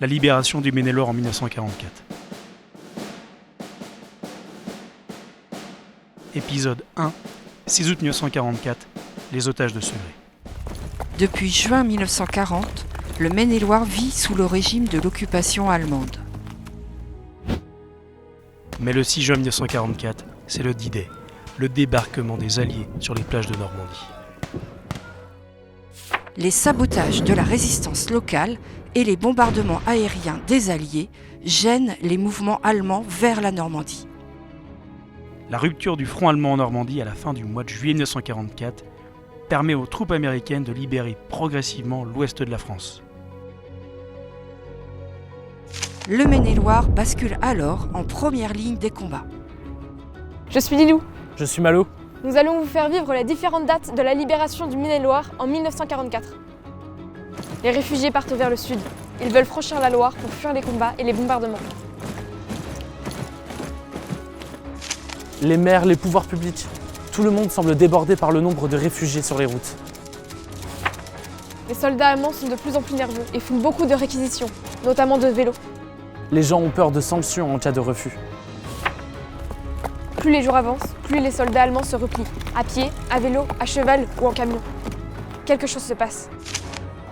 la libération du Maine-et-Loire en 1944. Épisode 1, 6 août 1944, les otages de Segré. Depuis juin 1940, le Maine-et-Loire vit sous le régime de l'occupation allemande. Mais le 6 juin 1944, c'est le D-Day, le débarquement des Alliés sur les plages de Normandie. Les sabotages de la résistance locale et les bombardements aériens des Alliés gênent les mouvements allemands vers la Normandie. La rupture du front allemand en Normandie à la fin du mois de juillet 1944 permet aux troupes américaines de libérer progressivement l'ouest de la France. Le Maine-et-Loire bascule alors en première ligne des combats. Je suis Lilou. Je suis Malo. Nous allons vous faire vivre les différentes dates de la libération du Maine-et-Loire en 1944. Les réfugiés partent vers le sud. Ils veulent franchir la Loire pour fuir les combats et les bombardements. Les maires, les pouvoirs publics, tout le monde semble débordé par le nombre de réfugiés sur les routes. Les soldats allemands sont de plus en plus nerveux et font beaucoup de réquisitions, notamment de vélos. Les gens ont peur de sanctions en cas de refus. Plus les jours avancent, plus les soldats allemands se replient, à pied, à vélo, à cheval ou en camion. Quelque chose se passe.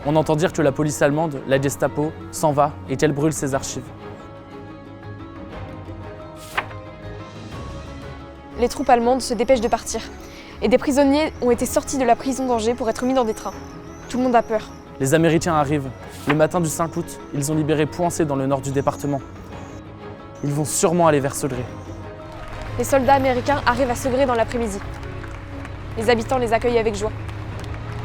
On entend dire que la police allemande, la Gestapo, s'en va et qu'elle brûle ses archives. Les troupes allemandes se dépêchent de partir. Et des prisonniers ont été sortis de la prison d'Angers pour être mis dans des trains. Tout le monde a peur. Les Américains arrivent. Le matin du 5 août, ils ont libéré Pouancé dans le nord du département. Ils vont sûrement aller vers Segré. Les soldats américains arrivent à Segré dans l'après-midi. Les habitants les accueillent avec joie.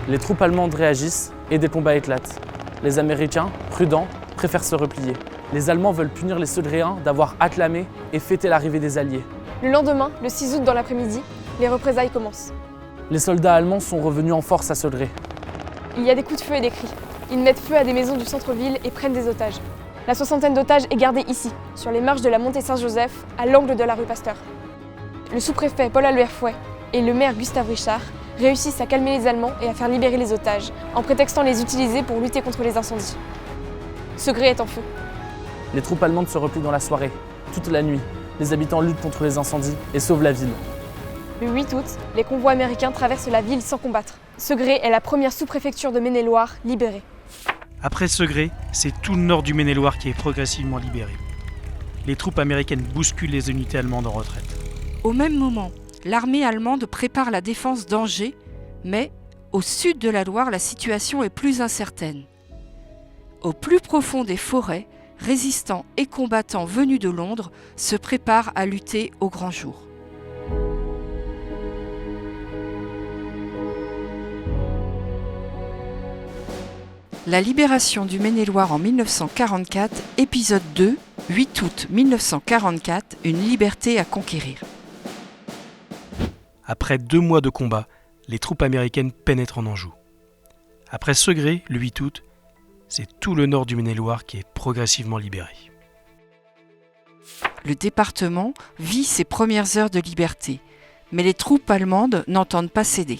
Les troupes allemandes réagissent et des combats éclatent. Les Américains, prudents, préfèrent se replier. Les Allemands veulent punir les Segréens d'avoir acclamé et fêté l'arrivée des Alliés. Le lendemain, le 6 août dans l'après-midi, les représailles commencent. Les soldats allemands sont revenus en force à Segré. Il y a des coups de feu et des cris. Ils mettent feu à des maisons du centre-ville et prennent des otages. La soixantaine d'otages est gardée ici, sur les marches de la montée Saint-Joseph, à l'angle de la rue Pasteur. Le sous-préfet Paul-Albert Fouet et le maire Gustave Richard réussissent à calmer les Allemands et à faire libérer les otages, en prétextant les utiliser pour lutter contre les incendies. Segré est en feu. Les troupes allemandes se replient dans la soirée, toute la nuit. Les habitants luttent contre les incendies et sauvent la ville. Le 8 août, les convois américains traversent la ville sans combattre. Segré est la première sous-préfecture de Maine-et-Loire libérée. Après Segré, c'est tout le nord du Maine-et-Loire qui est progressivement libéré. Les troupes américaines bousculent les unités allemandes en retraite. Au même moment, l'armée allemande prépare la défense d'Angers, mais au sud de la Loire, la situation est plus incertaine. Au plus profond des forêts, résistants et combattants venus de Londres se préparent à lutter au grand jour. La libération du Maine-et-Loire en 1944, épisode 2, 8 août 1944, une liberté à conquérir. Après 2 mois de combat, les troupes américaines pénètrent en Anjou. Après Segré, le 8 août, c'est tout le nord du Maine-et-Loire qui est progressivement libéré. Le département vit ses premières heures de liberté, mais les troupes allemandes n'entendent pas céder.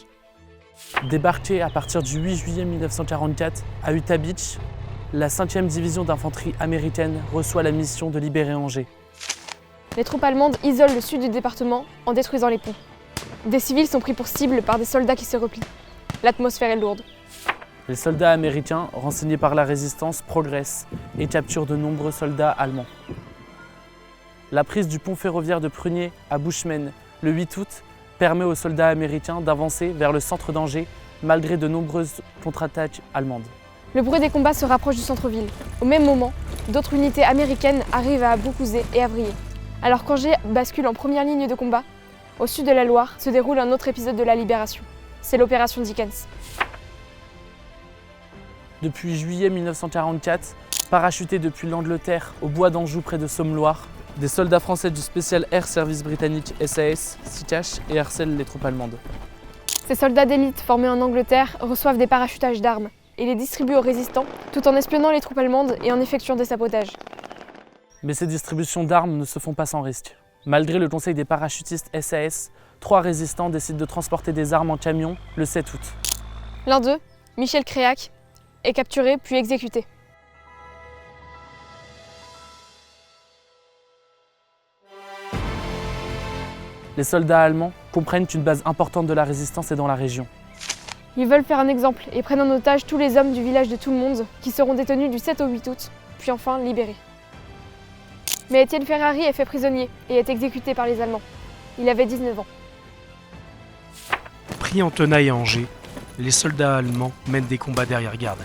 Débarquée à partir du 8 juillet 1944 à Utah Beach, la 5e division d'infanterie américaine reçoit la mission de libérer Angers. Les troupes allemandes isolent le sud du département en détruisant les ponts. Des civils sont pris pour cible par des soldats qui se replient. L'atmosphère est lourde. Les soldats américains, renseignés par la résistance, progressent et capturent de nombreux soldats allemands. La prise du pont ferroviaire de Prunier à Bushman le 8 août permet aux soldats américains d'avancer vers le centre d'Angers malgré de nombreuses contre-attaques allemandes. Le bruit des combats se rapproche du centre-ville. Au même moment, d'autres unités américaines arrivent à Beaucouzé et à Vrier. Alors qu'Angers bascule en première ligne de combat, au sud de la Loire se déroule un autre épisode de la libération. C'est l'opération Dickens. Depuis juillet 1944, parachutés depuis l'Angleterre au bois d'Anjou près de Somme-Loire, des soldats français du Special Air Service britannique SAS s'y cachent et harcèlent les troupes allemandes. Ces soldats d'élite formés en Angleterre reçoivent des parachutages d'armes et les distribuent aux résistants tout en espionnant les troupes allemandes et en effectuant des sabotages. Mais ces distributions d'armes ne se font pas sans risque. Malgré le conseil des parachutistes SAS, 3 résistants décident de transporter des armes en camion le 7 août. L'un d'eux, Michel Créac, est capturé puis exécuté. Les soldats allemands comprennent qu'une base importante de la résistance est dans la région. Ils veulent faire un exemple et prennent en otage tous les hommes du village de Tout le Monde qui seront détenus du 7 au 8 août, puis enfin libérés. Mais Étienne Ferrari est fait prisonnier et est exécuté par les Allemands. Il avait 19 ans. Pris en tenaille à Angers, les soldats allemands mènent des combats d'arrière-garde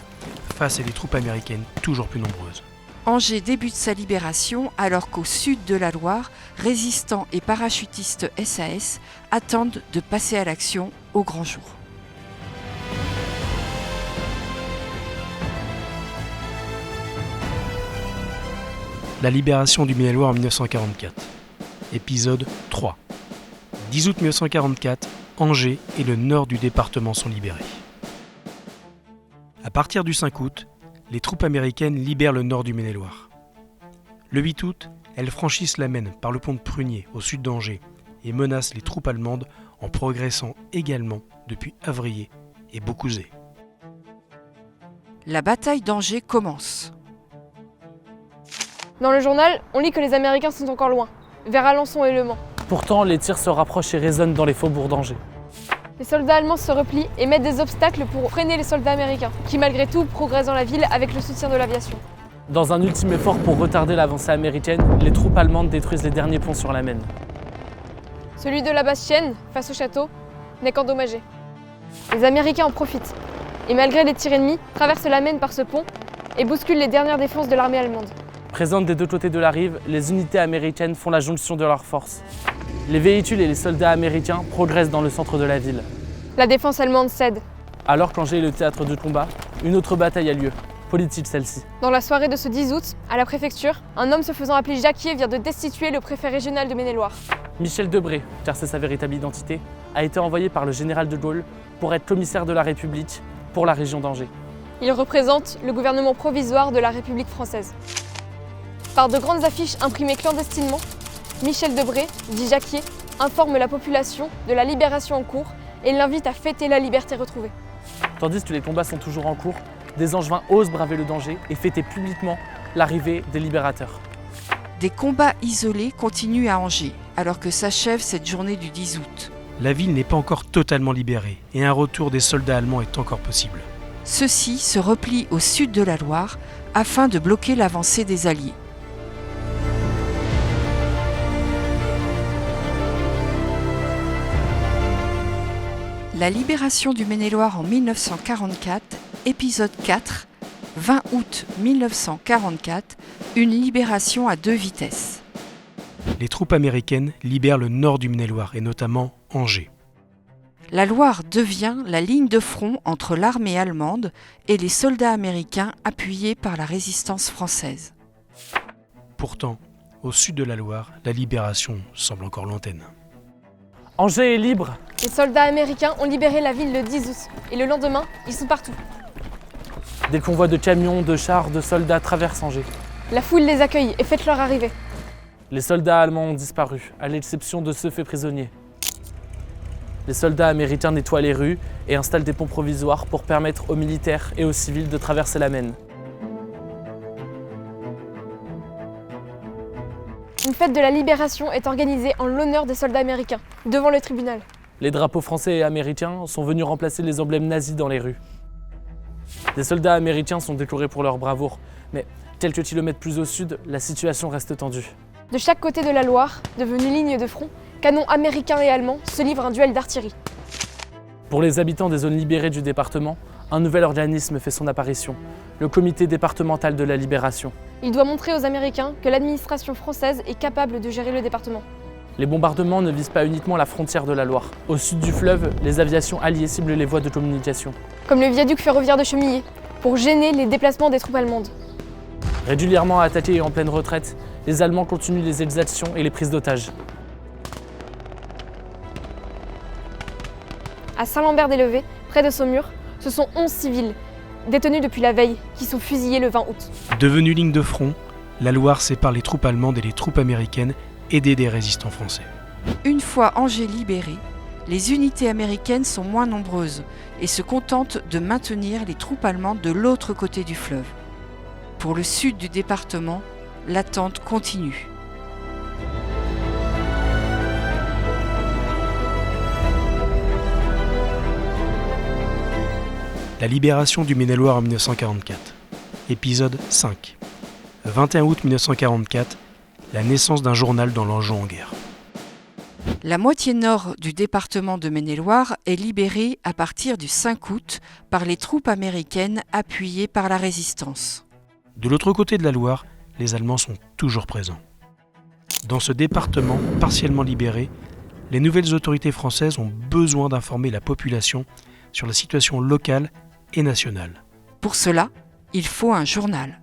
face à des troupes américaines toujours plus nombreuses. Angers débute sa libération alors qu'au sud de la Loire, résistants et parachutistes SAS attendent de passer à l'action au grand jour. La libération du Maine-et-Loire en 1944. Épisode 3. 10 août 1944, Angers et le nord du département sont libérés. À partir du 5 août, les troupes américaines libèrent le nord du Maine-et-Loire. Le 8 août, elles franchissent la Maine par le pont de Prunier au sud d'Angers et menacent les troupes allemandes en progressant également depuis Avrier et Beaucouzé. La bataille d'Angers commence. Dans le journal, on lit que les Américains sont encore loin, vers Alençon et Le Mans. Pourtant, les tirs se rapprochent et résonnent dans les faubourgs d'Angers. Les soldats allemands se replient et mettent des obstacles pour freiner les soldats américains, qui malgré tout progressent dans la ville avec le soutien de l'aviation. Dans un ultime effort pour retarder l'avancée américaine, les troupes allemandes détruisent les derniers ponts sur la Maine. Celui de la Bastienne, face au château, n'est qu'endommagé. Les Américains en profitent, et malgré les tirs ennemis, traversent la Maine par ce pont et bousculent les dernières défenses de l'armée allemande. Présentes des deux côtés de la rive, les unités américaines font la jonction de leurs forces. Les véhicules et les soldats américains progressent dans le centre de la ville. La défense allemande cède. Alors qu'Angers est le théâtre de combat, une autre bataille a lieu, politique celle-ci. Dans la soirée de ce 10 août, à la préfecture, un homme se faisant appeler Jacquier vient de destituer le préfet régional de Maine-et-Loire. Michel Debré, car c'est sa véritable identité, a été envoyé par le général de Gaulle pour être commissaire de la République pour la région d'Angers. Il représente le gouvernement provisoire de la République française. Par de grandes affiches imprimées clandestinement, Michel Debré, dit Jacquier, informe la population de la libération en cours et l'invite à fêter la liberté retrouvée. Tandis que les combats sont toujours en cours, des Angevins osent braver le danger et fêter publiquement l'arrivée des libérateurs. Des combats isolés continuent à Angers alors que s'achève cette journée du 10 août. La ville n'est pas encore totalement libérée et un retour des soldats allemands est encore possible. Ceux-ci se replient au sud de la Loire afin de bloquer l'avancée des Alliés. La libération du Maine-et-Loire en 1944, épisode 4, 20 août 1944, une libération à deux vitesses. Les troupes américaines libèrent le nord du Maine-et-Loire et notamment Angers. La Loire devient la ligne de front entre l'armée allemande et les soldats américains appuyés par la résistance française. Pourtant, au sud de la Loire, la libération semble encore lointaine. Angers est libre. Les soldats américains ont libéré la ville le 10 août et le lendemain, ils sont partout. Des convois de camions, de chars, de soldats traversent Angers. La foule les accueille et fête leur arrivée. Les soldats allemands ont disparu, à l'exception de ceux faits prisonniers. Les soldats américains nettoient les rues et installent des ponts provisoires pour permettre aux militaires et aux civils de traverser la Maine. Une fête de la libération est organisée en l'honneur des soldats américains, devant le tribunal. Les drapeaux français et américains sont venus remplacer les emblèmes nazis dans les rues. Des soldats américains sont décorés pour leur bravoure, mais quelques kilomètres plus au sud, la situation reste tendue. De chaque côté de la Loire, devenue ligne de front, canons américains et allemands se livrent un duel d'artillerie. Pour les habitants des zones libérées du département, un nouvel organisme fait son apparition, le Comité départemental de la libération. Il doit montrer aux Américains que l'administration française est capable de gérer le département. Les bombardements ne visent pas uniquement la frontière de la Loire. Au sud du fleuve, les aviations alliées ciblent les voies de communication. Comme le viaduc ferroviaire de Chemillé, pour gêner les déplacements des troupes allemandes. Régulièrement attaqués et en pleine retraite, les Allemands continuent les exactions et les prises d'otages. À Saint-Lambert-des-Levés, près de Saumur, ce sont 11 civils, détenus depuis la veille, qui sont fusillés le 20 août. Devenue ligne de front, la Loire sépare les troupes allemandes et les troupes américaines aidées des résistants français. Une fois Angers libéré, les unités américaines sont moins nombreuses et se contentent de maintenir les troupes allemandes de l'autre côté du fleuve. Pour le sud du département, l'attente continue. La libération du Maine-et-Loire en 1944. Épisode 5. 21 août 1944. La naissance d'un journal dans l'Anjou en guerre. La moitié nord du département de Maine-et-Loire est libérée à partir du 5 août par les troupes américaines appuyées par la résistance. De l'autre côté de la Loire, les Allemands sont toujours présents. Dans ce département partiellement libéré, les nouvelles autorités françaises ont besoin d'informer la population sur la situation locale et nationale. Pour cela, il faut un journal.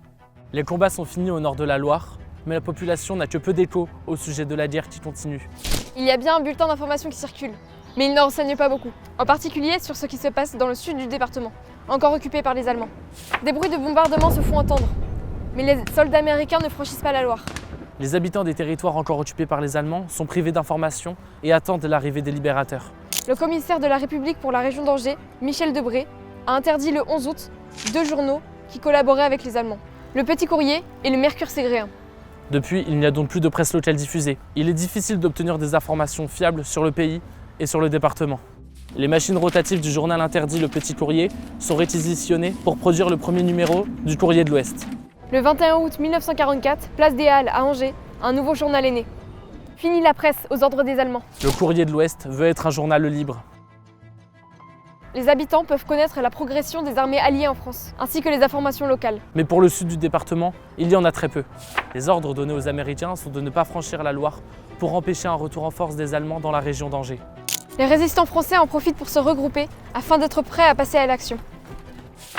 Les combats sont finis au nord de la Loire, mais la population n'a que peu d'écho au sujet de la guerre qui continue. Il y a bien un bulletin d'information qui circule, mais il ne renseigne pas beaucoup, en particulier sur ce qui se passe dans le sud du département, encore occupé par les Allemands. Des bruits de bombardement se font entendre, mais les soldats américains ne franchissent pas la Loire. Les habitants des territoires encore occupés par les Allemands sont privés d'informations et attendent l'arrivée des libérateurs. Le commissaire de la République pour la région d'Angers, Michel Debré, a interdit le 11 août 2 journaux qui collaboraient avec les Allemands, le Petit Courrier et le Mercure Ségréen. Depuis, il n'y a donc plus de presse locale diffusée. Il est difficile d'obtenir des informations fiables sur le pays et sur le département. Les machines rotatives du journal interdit Le Petit Courrier sont réquisitionnées pour produire le premier numéro du Courrier de l'Ouest. Le 21 août 1944, place des Halles à Angers, un nouveau journal est né. Fini la presse aux ordres des Allemands. Le Courrier de l'Ouest veut être un journal libre. Les habitants peuvent connaître la progression des armées alliées en France, ainsi que les informations locales. Mais pour le sud du département, il y en a très peu. Les ordres donnés aux Américains sont de ne pas franchir la Loire pour empêcher un retour en force des Allemands dans la région d'Angers. Les résistants français en profitent pour se regrouper afin d'être prêts à passer à l'action.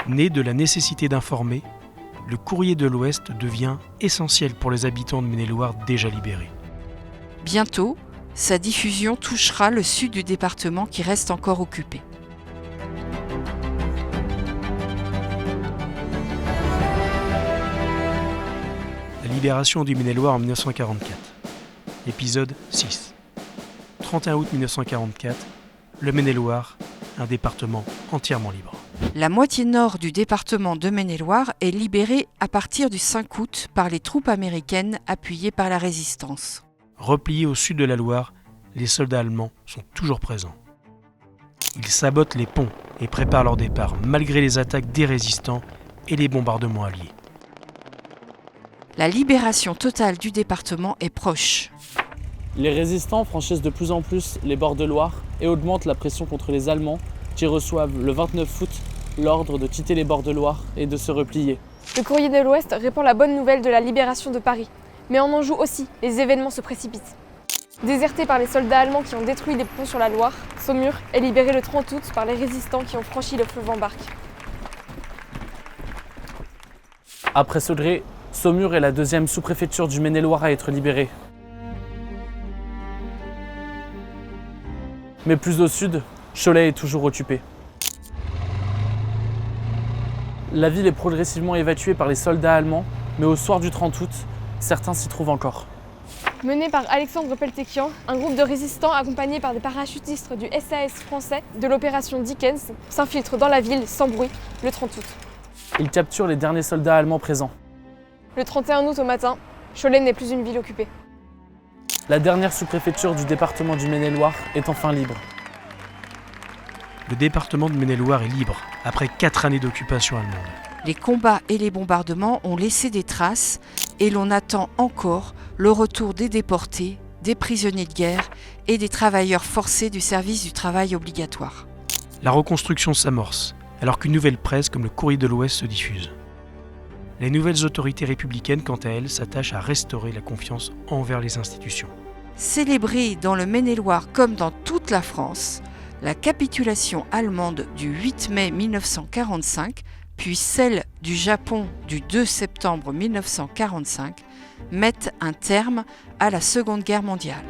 Né de la nécessité d'informer, le Courrier de l'Ouest devient essentiel pour les habitants de Maine-et-Loire déjà libérés. Bientôt, sa diffusion touchera le sud du département qui reste encore occupé. La libération du Maine-et-Loire en 1944. Épisode 6. 31 août 1944. Le Maine-et-Loire, un département entièrement libre. La moitié nord du département de Maine-et-Loire est libérée à partir du 5 août par les troupes américaines appuyées par la résistance. Repliés au sud de la Loire, les soldats allemands sont toujours présents. Ils sabotent les ponts et préparent leur départ malgré les attaques des résistants et les bombardements alliés. La libération totale du département est proche. Les résistants franchissent de plus en plus les bords de Loire et augmentent la pression contre les Allemands qui reçoivent le 29 août l'ordre de quitter les bords de Loire et de se replier. Le Courrier de l'Ouest répand la bonne nouvelle de la libération de Paris. Mais en Anjou aussi, les événements se précipitent. Déserté par les soldats allemands qui ont détruit des ponts sur la Loire, Saumur est libéré le 30 août par les résistants qui ont franchi le fleuve en barque. Après Segré, Saumur est la deuxième sous-préfecture du Maine-et-Loire à être libérée. Mais plus au sud, Cholet est toujours occupée. La ville est progressivement évacuée par les soldats allemands, mais au soir du 30 août, certains s'y trouvent encore. Mené par Alexandre Peltekian, un groupe de résistants accompagné par des parachutistes du SAS français de l'opération Dickens s'infiltre dans la ville sans bruit le 30 août. Ils capturent les derniers soldats allemands présents. Le 31 août au matin, Cholet n'est plus une ville occupée. La dernière sous-préfecture du département du Maine-et-Loire est enfin libre. Le département de Maine-et-Loire est libre après 4 années d'occupation allemande. Les combats et les bombardements ont laissé des traces et l'on attend encore le retour des déportés, des prisonniers de guerre et des travailleurs forcés du service du travail obligatoire. La reconstruction s'amorce alors qu'une nouvelle presse comme le Courrier de l'Ouest se diffuse. Les nouvelles autorités républicaines, quant à elles, s'attachent à restaurer la confiance envers les institutions. Célébrée dans le Maine-et-Loire comme dans toute la France, la capitulation allemande du 8 mai 1945, puis celle du Japon du 2 septembre 1945, mettent un terme à la Seconde Guerre mondiale.